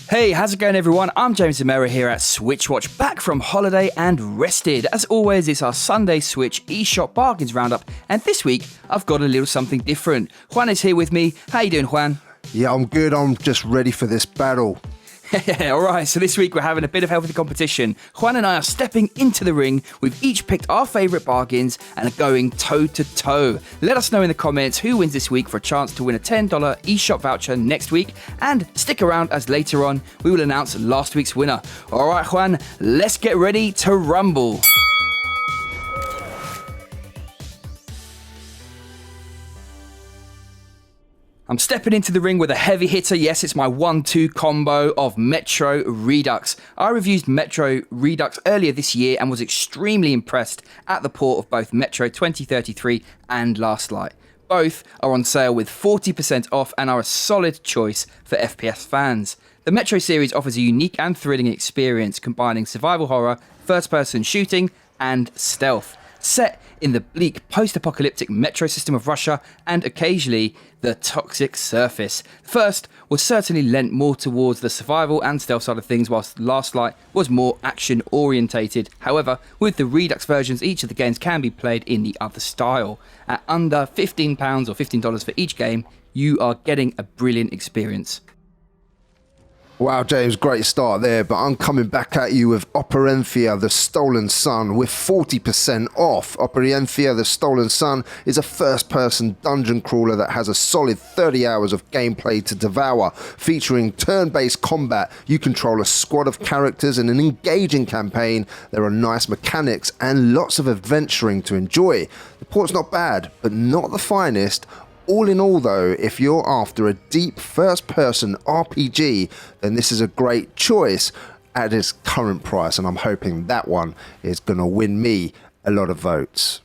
Hey, how's it going everyone? I'm James Zamera here at SwitchWatch, back from holiday and rested. As always, it's our Sunday Switch Eshop Bargains Roundup, and this week I've got a little something different. Juan is here with me. How you doing, Juan? Yeah, I'm good. I'm just ready for this battle. Alright, so this week we're having a bit of healthy competition. Juan and I are stepping into the ring. We've each picked our favourite bargains and are going toe to toe. Let us know in the comments who wins this week for a chance to win a $10 eShop voucher next week. And stick around as later on we will announce last week's winner. Alright Juan, let's get ready to rumble. I'm stepping into the ring with a heavy hitter. Yes, it's my 1-2 combo of Metro Redux. I reviewed Metro Redux earlier this year and was extremely impressed at the port of both Metro 2033 and Last Light. Both are on sale with 40% off and are a solid choice for FPS fans. The Metro series offers a unique and thrilling experience combining survival horror, first-person shooting and stealth. Set in the bleak post-apocalyptic metro system of Russia and occasionally the toxic surface. First was certainly lent more towards the survival and stealth side of things, whilst Last Light was more action orientated. However, with the Redux versions, each of the games can be played in the other style. At under £15 or $15 for each game, you are getting a brilliant experience. Wow, James, great start there, but I'm coming back at you with Operencia, the Stolen Sun, with 40% off. Operencia, the Stolen Sun is a first-person dungeon crawler that has a solid 30 hours of gameplay to devour. Featuring turn-based combat, you control a squad of characters in an engaging campaign. There are nice mechanics and lots of adventuring to enjoy. The port's not bad, but not the finest. All in all though, if you're after a deep first-person RPG, then this is a great choice at its current price, and I'm hoping that one is going to win me a lot of votes.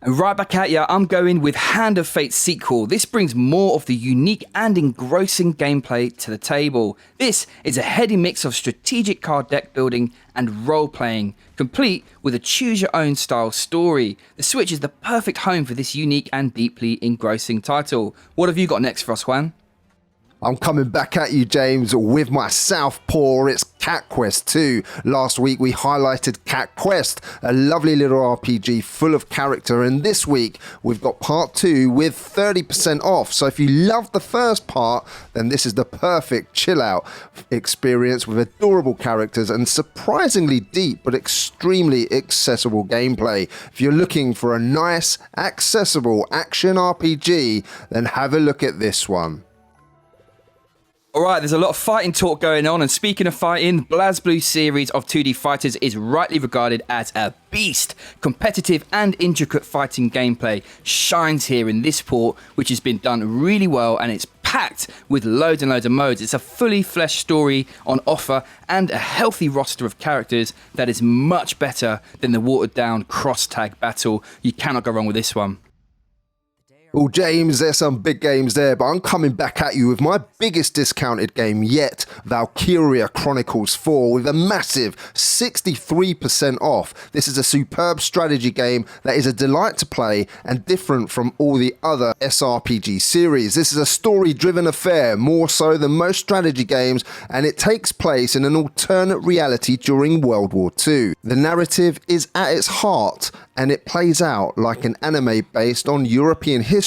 And right back at ya, I'm going with Hand of Fate sequel. This brings more of the unique and engrossing gameplay to the table. This is a heady mix of strategic card deck building and role-playing, complete with a choose-your-own style story. The Switch is the perfect home for this unique and deeply engrossing title. What have you got next for us, Juan? I'm coming back at you, James, with my Southpaw. It's Cat Quest 2. Last week we highlighted Cat Quest, a lovely little RPG full of character, and this week we've got part 2 with 30% off. So if you love the first part, then this is the perfect chill out experience with adorable characters and surprisingly deep but extremely accessible gameplay. If you're looking for a nice, accessible action RPG, then have a look at this one. Alright, there's a lot of fighting talk going on, and speaking of fighting, BLAZBLUE series of 2D fighters is rightly regarded as a beast. Competitive and intricate fighting gameplay shines here in this port, which has been done really well, and it's packed with loads and loads of modes. It's a fully fleshed story on offer and a healthy roster of characters that is much better than the watered down cross-tag battle. You cannot go wrong with this one. Well, James, there's some big games there, but I'm coming back at you with my biggest discounted game yet, Valkyria Chronicles 4, with a massive 63% off. This is a superb strategy game that is a delight to play and different from all the other SRPG series. This is a story-driven affair, more so than most strategy games, and it takes place in an alternate reality during World War II. The narrative is at its heart, and it plays out like an anime based on European history,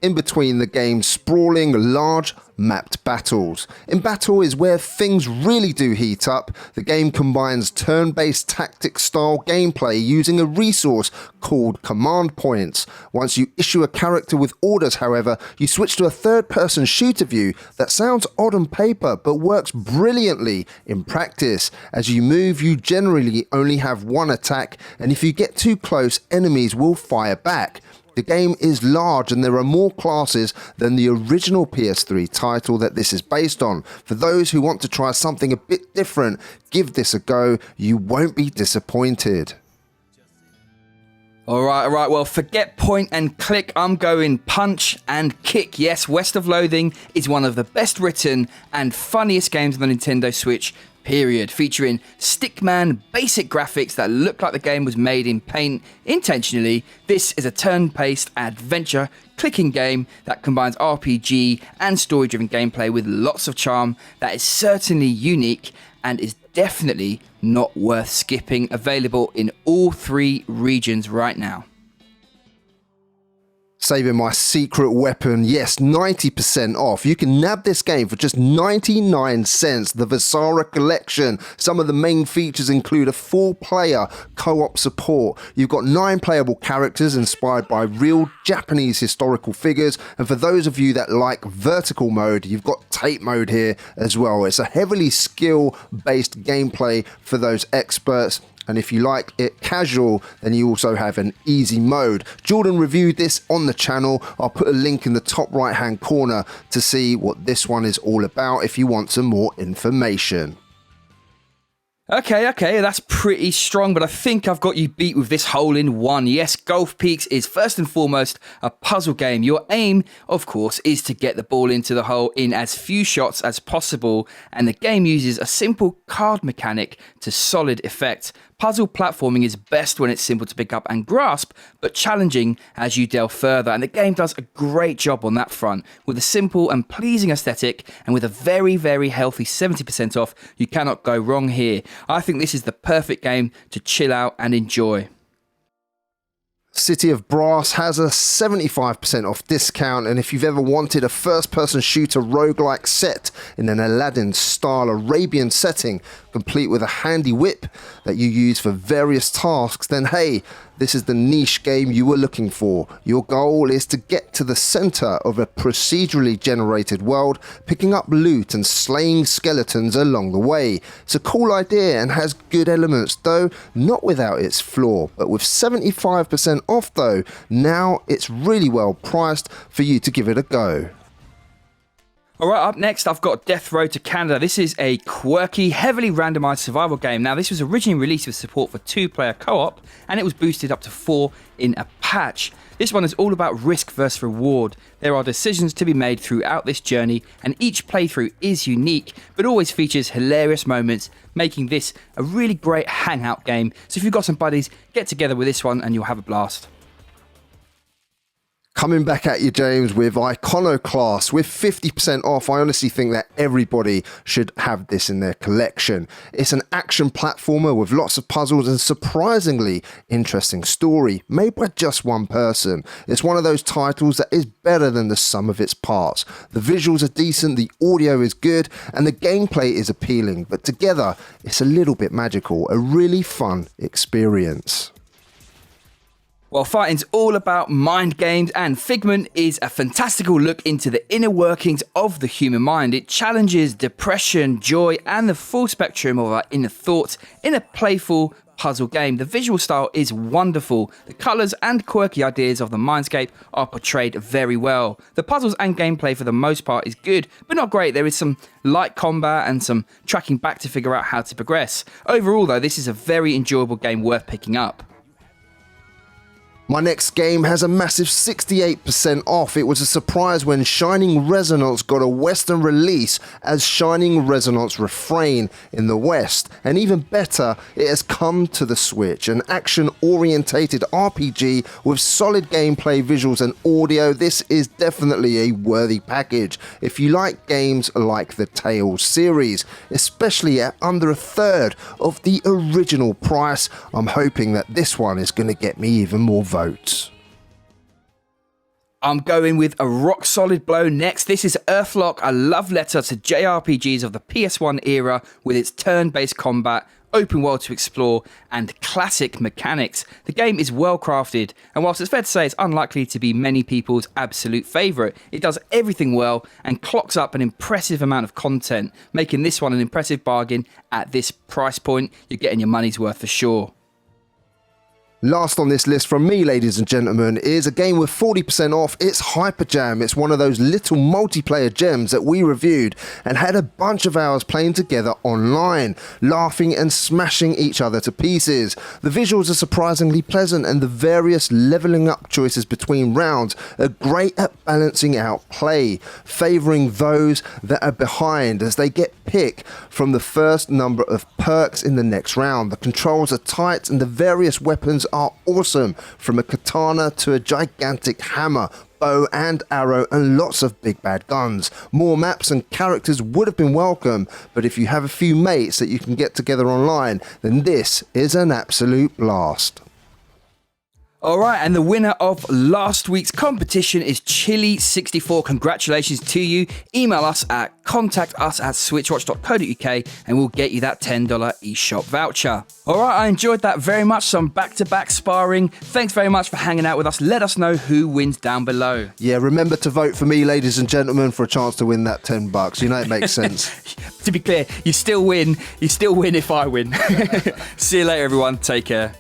in between the game's sprawling, large, mapped battles. In battle is where things really do heat up. The game combines turn-based tactic-style gameplay using a resource called command points. Once you issue a character with orders, however, you switch to a third-person shooter view that sounds odd on paper but works brilliantly in practice. As you move, you generally only have one attack, and if you get too close, enemies will fire back. The game is large and there are more classes than the original PS3 title that this is based on. For those who want to try something a bit different, give this a go. You won't be disappointed. Alright, well, forget point and click, I'm going punch and kick. Yes, West of Loathing is one of the best written and funniest games on the Nintendo Switch period, featuring stickman basic graphics that look like the game was made in paint intentionally. This is a turn-based adventure clicking game that combines RPG and story-driven gameplay with lots of charm that is certainly unique and is definitely not worth skipping. Available in all 3 regions right now. Saving my secret weapon, yes, 90% off. You can nab this game for just 99 cents. The VASARA Collection. Some of the main features include a 4-player co-op support. You've got 9 playable characters inspired by real Japanese historical figures. And for those of you that like vertical mode, you've got tape mode here as well. It's a heavily skill-based gameplay for those experts. And if you like it casual, then you also have an easy mode. Jordan reviewed this on the channel. I'll put a link in the top right hand corner to see what this one is all about if you want some more information. Okay, that's pretty strong, but I think I've got you beat with this hole-in-one. Yes, Golf Peaks is first and foremost a puzzle game. Your aim, of course, is to get the ball into the hole in as few shots as possible, and the game uses a simple card mechanic to solid effect. Puzzle platforming is best when it's simple to pick up and grasp, but challenging as you delve further, and the game does a great job on that front. With a simple and pleasing aesthetic, and with a very, very healthy 70% off, you cannot go wrong here. I think this is the perfect game to chill out and enjoy. City of Brass has a 75% off discount, and if you've ever wanted a first-person shooter roguelike set in an Aladdin-style Arabian setting, complete with a handy whip that you use for various tasks, then hey, this is the niche game you were looking for. Your goal is to get to the center of a procedurally generated world, picking up loot and slaying skeletons along the way. It's a cool idea and has good elements, though not without its flaw. But with 75% off though, now it's really well priced for you to give it a go. Alright, up next I've got Death Road to Canada. This is a quirky, heavily randomised survival game. Now this was originally released with support for 2-player co-op, and it was boosted up to 4 in a patch. This one is all about risk versus reward. There are decisions to be made throughout this journey, and each playthrough is unique, but always features hilarious moments, making this a really great hangout game. So if you've got some buddies, get together with this one and you'll have a blast. Coming back at you, James, with Iconoclasts with 50% off. I honestly think that everybody should have this in their collection. It's an action platformer with lots of puzzles and surprisingly interesting story made by just one person. It's one of those titles that is better than the sum of its parts. The visuals are decent, the audio is good, and the gameplay is appealing, but together it's a little bit magical, a really fun experience. Well, fighting's all about mind games, and Figment is a fantastical look into the inner workings of the human mind. It challenges depression, joy, and the full spectrum of our inner thoughts in a playful puzzle game. The visual style is wonderful. The colours and quirky ideas of the mindscape are portrayed very well. The puzzles and gameplay for the most part is good, but not great. There is some light combat and some tracking back to figure out how to progress. Overall, though, this is a very enjoyable game worth picking up. My next game has a massive 68% off. It was a surprise when Shining Resonance got a Western release as Shining Resonance Refrain in the West. And even better, it has come to the Switch. An action-orientated RPG with solid gameplay, visuals and audio. This is definitely a worthy package if you like games like the Tales series, especially at under a third of the original price. I'm hoping that this one is going to get me even more votes. I'm going with a rock solid blow next. This is Earthlock, a love letter to JRPGs of the PS1 era with its turn-based combat, open world to explore, and classic mechanics. The game is well crafted, and whilst it's fair to say it's unlikely to be many people's absolute favourite, it does everything well and clocks up an impressive amount of content, making this one an impressive bargain at this price point. You're getting your money's worth for sure. Last on this list from me, ladies and gentlemen, is a game with 40% off. It's Hyperjam. It's one of those little multiplayer gems that we reviewed and had a bunch of hours playing together online, laughing and smashing each other to pieces. The visuals are surprisingly pleasant, and the various leveling up choices between rounds are great at balancing out play, favouring those that are behind as they get pick from the first number of perks in the next round. The controls are tight and the various weapons are awesome, from a katana to a gigantic hammer, bow and arrow, and lots of big bad guns. More maps and characters would have been welcome, but if you have a few mates that you can get together online, then this is an absolute blast. All right, and the winner of last week's competition is Chili64. Congratulations to you. Email us at contact@switchwatch.co.uk and we'll get you that $10 eShop voucher. All right, I enjoyed that very much. Some back-to-back sparring. Thanks very much for hanging out with us. Let us know who wins down below. Yeah, remember to vote for me, ladies and gentlemen, for a chance to win that $10. You know it makes sense. To be clear, you still win. You still win if I win. See you later, everyone. Take care.